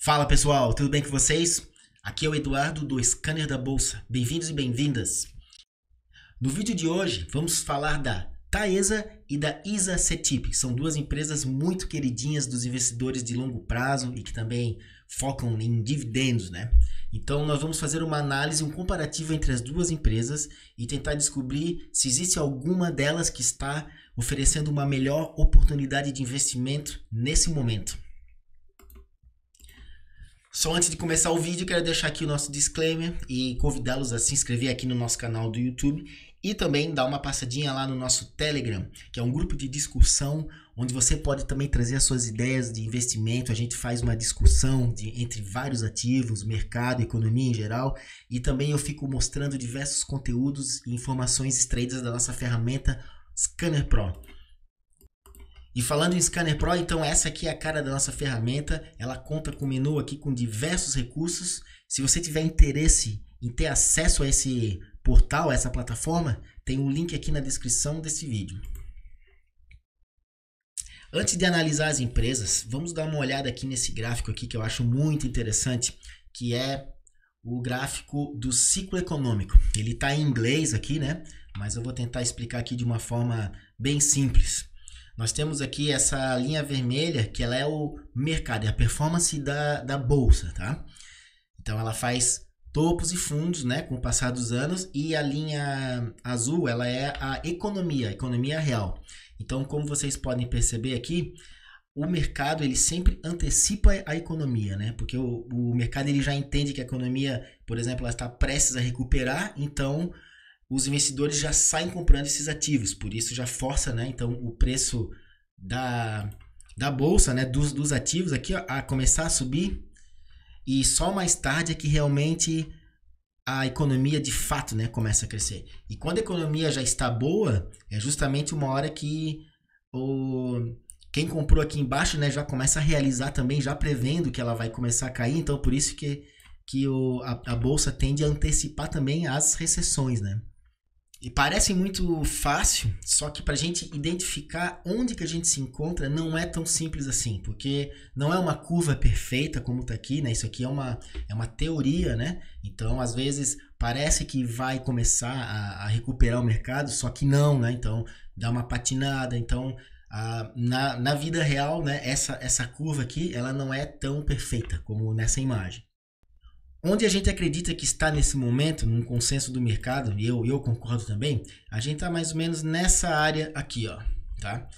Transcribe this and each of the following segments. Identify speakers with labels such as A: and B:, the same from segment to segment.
A: Fala pessoal, tudo bem com vocês? Aqui é o Eduardo do Scanner da Bolsa. Bem-vindos e bem-vindas. No vídeo de hoje vamos falar da Taesa e da ISA-CETIP, que são duas empresas muito queridinhas dos investidores de longo prazo e que também focam em dividendos, né? Então nós vamos fazer uma análise, um comparativo entre as duas empresas e tentar descobrir se existe alguma delas que está oferecendo uma melhor oportunidade de investimento nesse momento. Só antes de começar o vídeo, quero deixar aqui o nosso disclaimer e convidá-los a se inscrever aqui no nosso canal do YouTube e também dar uma passadinha lá no nosso Telegram, que é um grupo de discussão onde você pode também trazer as suas ideias de investimento. A gente faz uma discussão entre vários ativos, mercado, economia em geral, e também eu fico mostrando diversos conteúdos e informações extraídas da nossa ferramenta Scanner Pro. E falando em Scanner Pro, então essa aqui é a cara da nossa ferramenta, ela conta com o menu aqui com diversos recursos. Se você tiver interesse em ter acesso a esse portal, a essa plataforma, tem um link aqui na descrição desse vídeo. Antes de analisar as empresas, vamos dar uma olhada aqui nesse gráfico aqui que eu acho muito interessante, que é o gráfico do ciclo econômico. Ele está em inglês aqui, né? Mas eu vou tentar explicar aqui de uma forma bem simples. Nós temos aqui essa linha vermelha, que ela é o mercado, é a performance da bolsa, tá? Então ela faz topos e fundos, né, com o passar dos anos, e a linha azul, ela é a economia real. Então, como vocês podem perceber aqui, o mercado ele sempre antecipa a economia, né? Porque o mercado ele já entende que a economia, por exemplo, ela está prestes a recuperar, então os investidores já saem comprando esses ativos, por isso já força, né, então, o preço da bolsa, né, dos ativos aqui, ó, a começar a subir, e só mais tarde é que realmente a economia de fato, né, começa a crescer. E quando a economia já está boa, é justamente uma hora que quem comprou aqui embaixo, né, já começa a realizar também, já prevendo que ela vai começar a cair, então por isso que a bolsa tende a antecipar também as recessões, né? E parece muito fácil, só que para a gente identificar onde que a gente se encontra não é tão simples assim, porque não é uma curva perfeita como está aqui, né? Isso aqui é uma teoria, né? Então, às vezes, parece que vai começar a recuperar o mercado, só que não, né? Então, dá uma patinada. Então, na vida real, né? Essa curva aqui, ela não é tão perfeita como nessa imagem. Onde a gente acredita que está nesse momento, num consenso do mercado, e eu concordo também, a gente está mais ou menos nessa área aqui, ó, tá?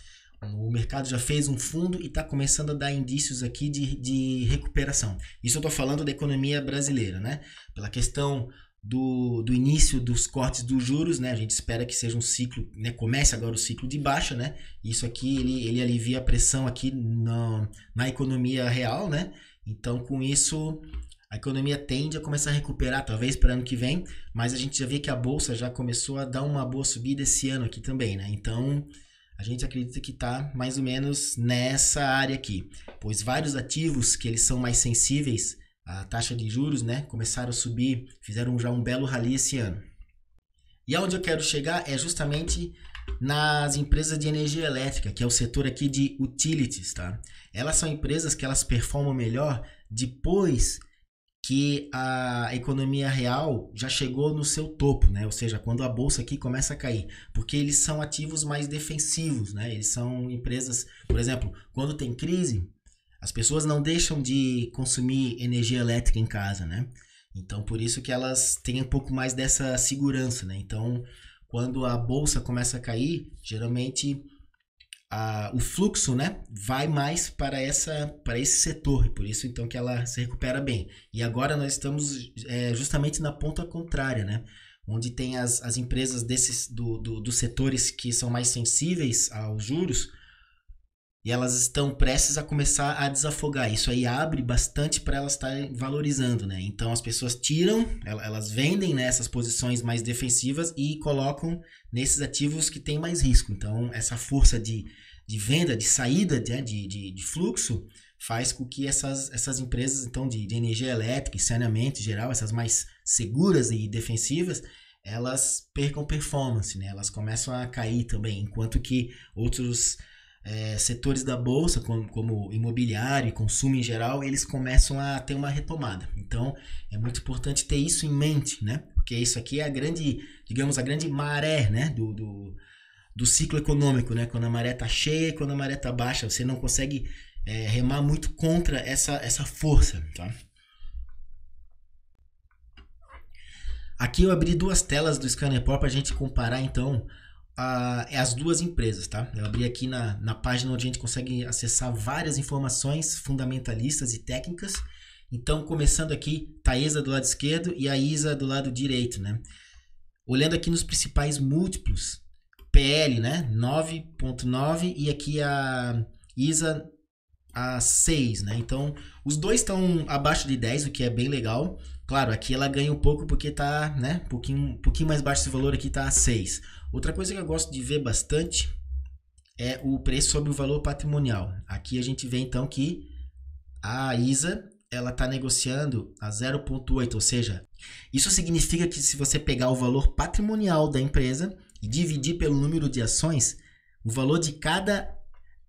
A: O mercado já fez um fundo e está começando a dar indícios aqui de recuperação. Isso eu estou falando da economia brasileira, né? Pela questão do início dos cortes dos juros, né? A gente espera que seja um ciclo, né? Comece agora o ciclo de baixa, né? Isso aqui, ele alivia a pressão aqui na economia real, né? Então, com isso, a economia tende a começar a recuperar, talvez para ano que vem, mas a gente já vê que a bolsa já começou a dar uma boa subida esse ano aqui também, né? Então, a gente acredita que está mais ou menos nessa área aqui, pois vários ativos que eles são mais sensíveis à taxa de juros, né, começaram a subir, fizeram já um belo rally esse ano. E aonde eu quero chegar é justamente nas empresas de energia elétrica, que é o setor aqui de utilities, tá? Elas são empresas que elas performam melhor depois que a economia real já chegou no seu topo, né? Ou seja, quando a bolsa aqui começa a cair, porque eles são ativos mais defensivos, né? Eles são empresas, por exemplo, quando tem crise, as pessoas não deixam de consumir energia elétrica em casa, né? Então, por isso que elas têm um pouco mais dessa segurança, né? Então, quando a bolsa começa a cair, geralmente o fluxo, né, vai mais para esse setor, e por isso então que ela se recupera bem. E agora nós estamos justamente na ponta contrária, né, onde tem as empresas dos setores que são mais sensíveis aos juros, e elas estão prestes a começar a desafogar. Isso aí abre bastante para elas estarem valorizando, né? Então as pessoas tiram, elas vendem, né, essas posições mais defensivas e colocam nesses ativos que têm mais risco. Então essa força de venda, de saída de fluxo, faz com que essas empresas então, de energia elétrica e saneamento em geral, essas mais seguras e defensivas, elas percam performance, né? Elas começam a cair também, enquanto que outros setores da bolsa, como imobiliário e consumo em geral, eles começam a ter uma retomada. Então, é muito importante ter isso em mente, né? Porque isso aqui é a grande, digamos, a grande maré, né? Do ciclo econômico, né? Quando a maré tá cheia e quando a maré tá baixa, você não consegue remar muito contra essa força, tá? Aqui eu abri duas telas do Scanner Pro para a gente comparar, então, as duas empresas, tá? Eu abri aqui na página onde a gente consegue acessar várias informações fundamentalistas e técnicas. Então, começando aqui, Taesa do lado esquerdo e a ISA do lado direito, né? Olhando aqui nos principais múltiplos, PL, né? 9.9 e aqui a ISA a 6, né? Então, os dois estão abaixo de 10, o que é bem legal. Claro, aqui ela ganha um pouco porque tá, né? Um pouquinho mais baixo esse valor aqui, tá a 6. Outra coisa que eu gosto de ver bastante é o preço sobre o valor patrimonial. Aqui a gente vê então que a ISA ela está negociando a 0,8, ou seja, isso significa que se você pegar o valor patrimonial da empresa e dividir pelo número de ações, o valor de cada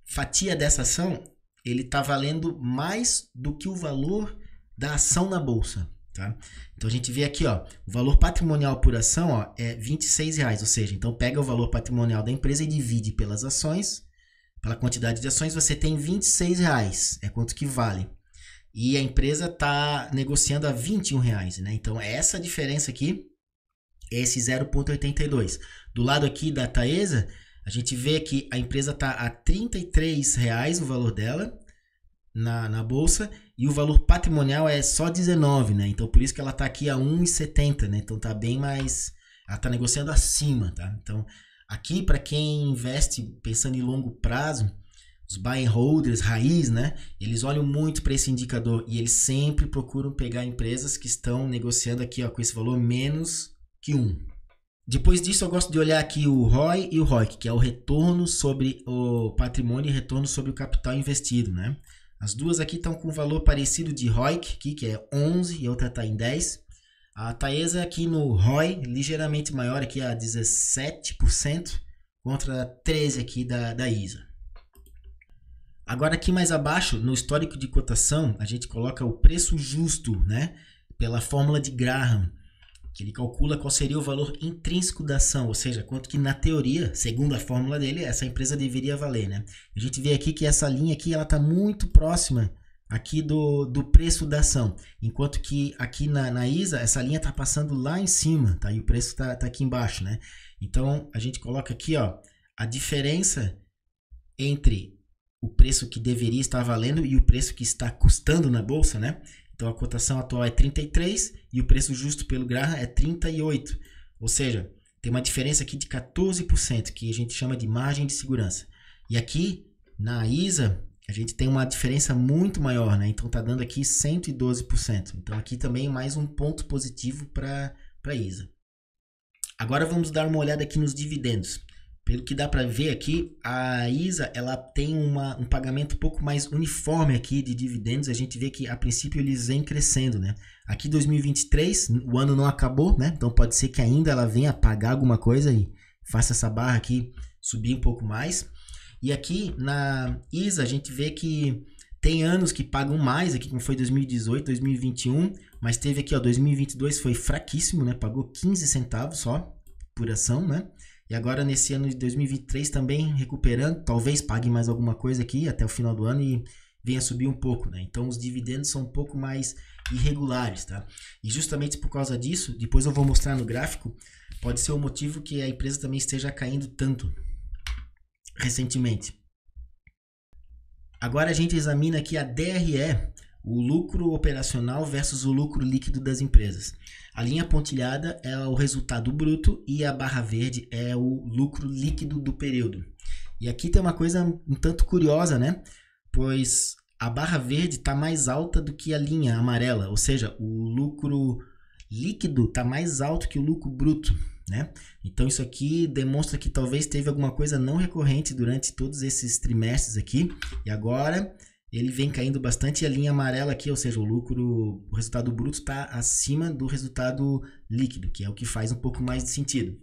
A: fatia dessa ação ele está valendo mais do que o valor da ação na bolsa. Tá? Então a gente vê aqui, ó, o valor patrimonial por ação, ó, é R$26, ou seja, então pega o valor patrimonial da empresa e divide pelas ações, pela quantidade de ações, você tem R$26, é quanto que vale. E a empresa está negociando a R$21, né? Então essa diferença aqui é esse 0,82. Do lado aqui da Taesa, a gente vê que a empresa está a R$33 o valor dela na bolsa, e o valor patrimonial é só 19, né? Então por isso que ela está aqui a 1,70, né? Então tá bem mais, ela está negociando acima, tá? Então aqui para quem investe pensando em longo prazo, os buy and holders raiz, né? Eles olham muito para esse indicador e eles sempre procuram pegar empresas que estão negociando aqui, ó, com esse valor menos que 1. Depois disso eu gosto de olhar aqui o ROI e o ROIC, que é o retorno sobre o patrimônio e retorno sobre o capital investido, né? As duas aqui estão com um valor parecido de ROIC, aqui, que é 11 e a outra está em 10. A Taesa aqui no ROI, ligeiramente maior, aqui a 17%, contra 13% aqui da ISA. Agora aqui mais abaixo, no histórico de cotação, a gente coloca o preço justo, né? Pela fórmula de Graham, que ele calcula qual seria o valor intrínseco da ação, ou seja, quanto que na teoria, segundo a fórmula dele, essa empresa deveria valer, né? A gente vê aqui que essa linha aqui, ela está muito próxima aqui do preço da ação, enquanto que aqui na ISA, essa linha está passando lá em cima, tá? E o preço tá aqui embaixo, né? Então, a gente coloca aqui, ó, a diferença entre o preço que deveria estar valendo e o preço que está custando na bolsa, né? Então a cotação atual é 33 e o preço justo pelo Graham é 38. Ou seja, tem uma diferença aqui de 14%, que a gente chama de margem de segurança. E aqui na ISA, a gente tem uma diferença muito maior, né? Então tá dando aqui 112%. Então aqui também mais um ponto positivo para a ISA. Agora vamos dar uma olhada aqui nos dividendos. Pelo que dá para ver aqui, a ISA ela tem um pagamento um pouco mais uniforme aqui de dividendos. A gente vê que a princípio eles vêm crescendo, né? Aqui 2023, o ano não acabou, né? Então pode ser que ainda ela venha pagar alguma coisa e faça essa barra aqui subir um pouco mais. E aqui na ISA a gente vê que tem anos que pagam mais, aqui como foi 2018, 2021, mas teve aqui, ó, 2022 foi fraquíssimo, né? Pagou 15 centavos só por ação, né? E agora nesse ano de 2023 também recuperando, talvez pague mais alguma coisa aqui até o final do ano e venha subir um pouco, né? Então os dividendos são um pouco mais irregulares, tá? E justamente por causa disso, depois eu vou mostrar no gráfico, pode ser o motivo que a empresa também esteja caindo tanto recentemente. Agora a gente examina aqui a DRE, o lucro operacional versus o lucro líquido das empresas. A linha pontilhada é o resultado bruto e a barra verde é o lucro líquido do período. E aqui tem uma coisa um tanto curiosa, né? Pois a barra verde está mais alta do que a linha amarela, ou seja, o lucro líquido está mais alto que o lucro bruto, né? Então isso aqui demonstra que talvez teve alguma coisa não recorrente durante todos esses trimestres aqui, e agora ele vem caindo bastante. A linha amarela aqui, ou seja, o resultado bruto está acima do resultado líquido, que é o que faz um pouco mais de sentido.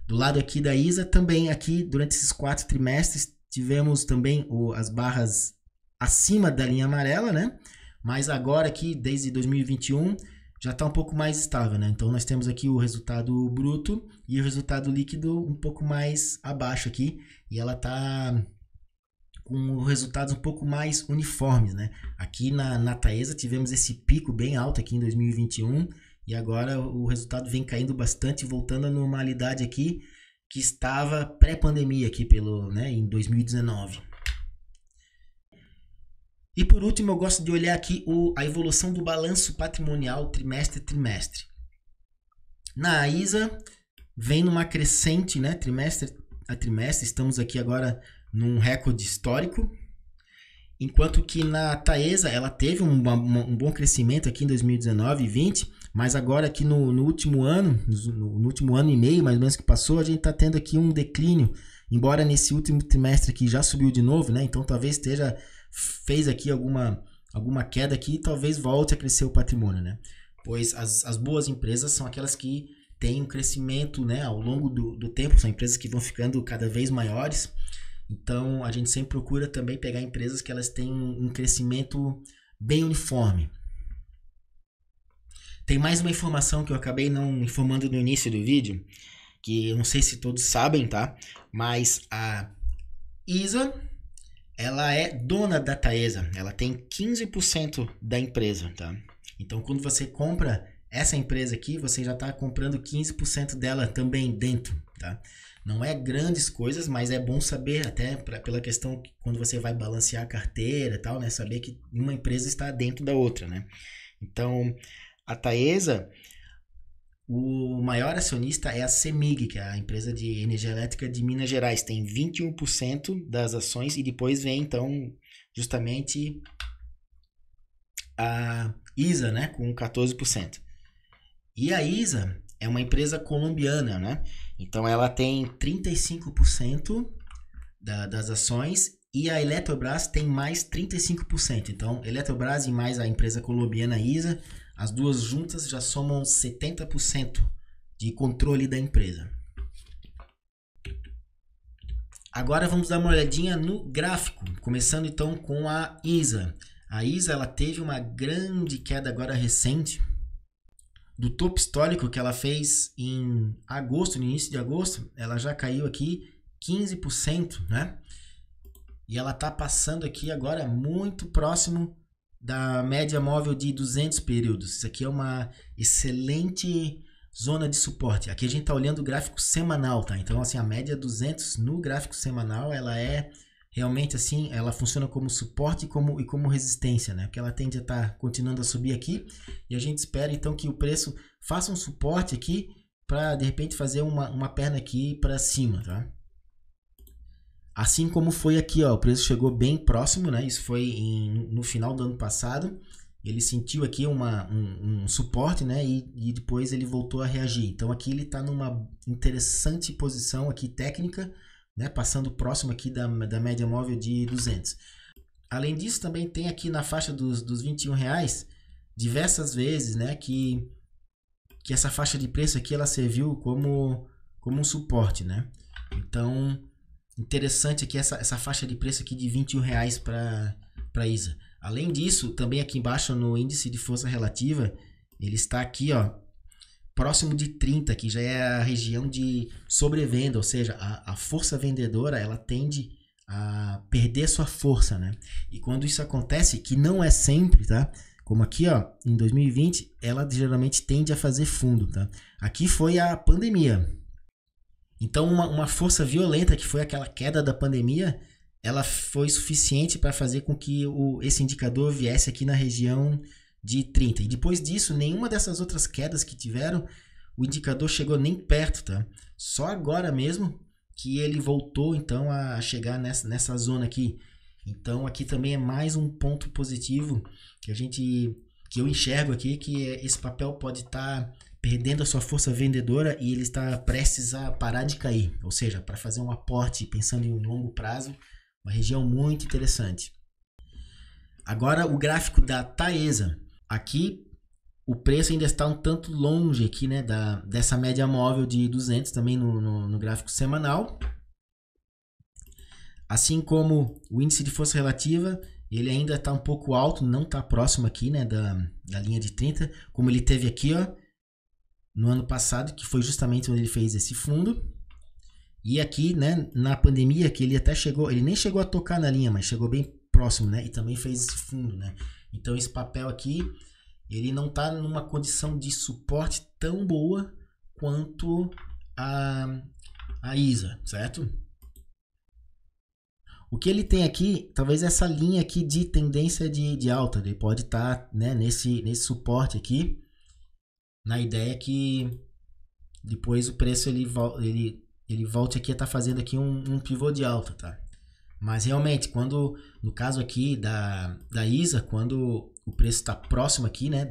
A: Do lado aqui da ISA, também aqui, durante esses 4 trimestres, tivemos também as barras acima da linha amarela, né? Mas agora aqui, desde 2021, já está um pouco mais estável, né? Então nós temos aqui o resultado bruto e o resultado líquido um pouco mais abaixo aqui, e ela está com resultados um pouco mais uniformes, né? Aqui na Taesa tivemos esse pico bem alto aqui em 2021 e agora o resultado vem caindo bastante, voltando à normalidade aqui que estava pré-pandemia aqui em 2019. E por último, eu gosto de olhar aqui a evolução do balanço patrimonial trimestre a trimestre. Na ISA, vem numa crescente, né, trimestre a trimestre. Estamos aqui agora num recorde histórico. Enquanto que na Taesa, ela teve um bom crescimento aqui em 2019 e 2020, mas agora aqui no último ano, no último ano e meio, mais ou menos que passou, a gente está tendo aqui um declínio. Embora nesse último trimestre aqui já subiu de novo, né? Então talvez fez aqui alguma queda aqui e talvez volte a crescer o patrimônio, né? Pois as boas empresas são aquelas que têm um crescimento, né, ao longo do tempo, são empresas que vão ficando cada vez maiores. Então a gente sempre procura também pegar empresas que elas têm um crescimento bem uniforme. Tem mais uma informação que eu acabei não informando no início do vídeo, que eu não sei se todos sabem, tá? Mas a ISA, ela é dona da Taesa, ela tem 15% da empresa, tá? Então, quando você compra essa empresa aqui, você já está comprando 15% dela também dentro, tá? Não é grandes coisas, mas é bom saber, até pela questão que quando você vai balancear a carteira e tal, né? Saber que uma empresa está dentro da outra, né? Então, a Taesa, o maior acionista é a CEMIG, que é a empresa de energia elétrica de Minas Gerais. Tem 21% das ações e depois vem, então, justamente a ISA, né, com 14%. E a ISA é uma empresa colombiana, né? Então, ela tem 35% das ações e a Eletrobras tem mais 35%. Então, Eletrobras e mais a empresa colombiana ISA, as duas juntas já somam 70% de controle da empresa. Agora vamos dar uma olhadinha no gráfico, começando então com a ISA. A ISA ela teve uma grande queda agora recente, do topo histórico que ela fez em agosto, no início de agosto, ela já caiu aqui 15%, né? E ela está passando aqui agora muito próximo da média móvel de 200 períodos. Isso aqui é uma excelente zona de suporte. Aqui a gente está olhando o gráfico semanal, tá? Então, assim, a média 200 no gráfico semanal, ela é realmente assim, ela funciona como suporte e como resistência, né? Porque ela tende a estar continuando a subir aqui e a gente espera então que o preço faça um suporte aqui para de repente fazer uma perna aqui para cima, tá? Assim como foi aqui, ó, o preço chegou bem próximo, né? Isso foi no final do ano passado. Ele sentiu aqui um suporte, né? E depois ele voltou a reagir. Então aqui ele está numa interessante posição aqui técnica, né? Passando próximo aqui da média móvel de 200. Além disso, também tem aqui na faixa dos R$21 diversas vezes, né? Que essa faixa de preço aqui ela serviu como um suporte, né? Então interessante aqui essa faixa de preço aqui de R$21 para ISA. Além disso, também aqui embaixo no índice de força relativa, ele está aqui, ó, próximo de 30, que já é a região de sobrevenda, ou seja, a força vendedora, ela tende a perder sua força, né? E quando isso acontece, que não é sempre, tá? Como aqui, ó, em 2020, ela geralmente tende a fazer fundo, tá? Aqui foi a pandemia. Então, uma força violenta, que foi aquela queda da pandemia, ela foi suficiente para fazer com que esse indicador viesse aqui na região de 30. E depois disso, nenhuma dessas outras quedas que tiveram, o indicador chegou nem perto, tá? Só agora mesmo que ele voltou, então, a chegar nessa zona aqui. Então, aqui também é mais um ponto positivo que eu enxergo aqui, que esse papel pode estar perdendo a sua força vendedora e ele está prestes a parar de cair. Ou seja, para fazer um aporte pensando em longo prazo, uma região muito interessante. Agora o gráfico da Taesa. Aqui o preço ainda está um tanto longe aqui, né, dessa média móvel de 200 também no gráfico semanal. Assim como o índice de força relativa, ele ainda está um pouco alto, não está próximo aqui, né, da linha de 30, como ele teve aqui, ó, no ano passado, que foi justamente onde ele fez esse fundo. E aqui, né, na pandemia, que ele até chegou, ele nem chegou a tocar na linha, mas chegou bem próximo, né, e também fez esse fundo, né. Então esse papel aqui, ele não está numa condição de suporte tão boa quanto a ISA, certo? O que ele tem aqui, talvez essa linha aqui de tendência de alta, ele pode estar, né, nesse suporte aqui, na ideia que depois o preço ele volte aqui a estar fazendo aqui um pivô de alta, tá? Mas realmente, quando, no caso aqui da ISA, quando o preço está próximo aqui, né,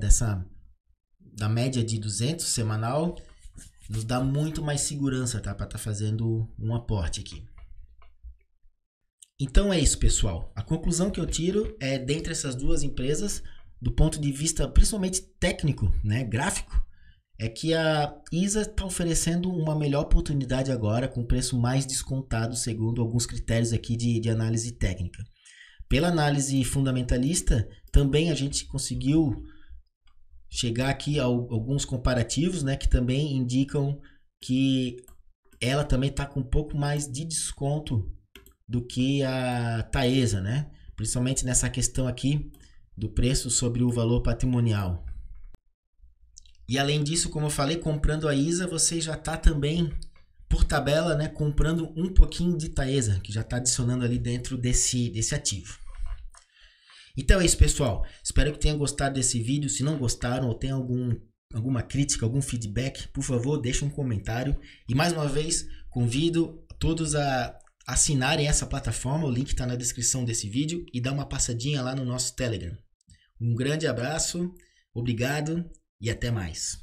A: da média de 200 semanal, nos dá muito mais segurança, tá, para estar fazendo um aporte aqui. Então é isso, pessoal. A conclusão que eu tiro é, dentre essas duas empresas, do ponto de vista principalmente técnico, né, gráfico, é que a ISA está oferecendo uma melhor oportunidade agora, com preço mais descontado, segundo alguns critérios aqui de análise técnica. Pela análise fundamentalista, também a gente conseguiu chegar aqui a alguns comparativos, né, que também indicam que ela também está com um pouco mais de desconto do que a Taesa, né? Principalmente nessa questão aqui do preço sobre o valor patrimonial. E além disso, como eu falei, comprando a ISA, você já está também, por tabela, né, comprando um pouquinho de Taesa, que já está adicionando ali dentro desse ativo. Então é isso, pessoal. Espero que tenham gostado desse vídeo. Se não gostaram ou tem alguma crítica, algum feedback, por favor, deixe um comentário. E mais uma vez, convido todos a assinarem essa plataforma, o link está na descrição desse vídeo, e dar uma passadinha lá no nosso Telegram. Um grande abraço, obrigado e até mais.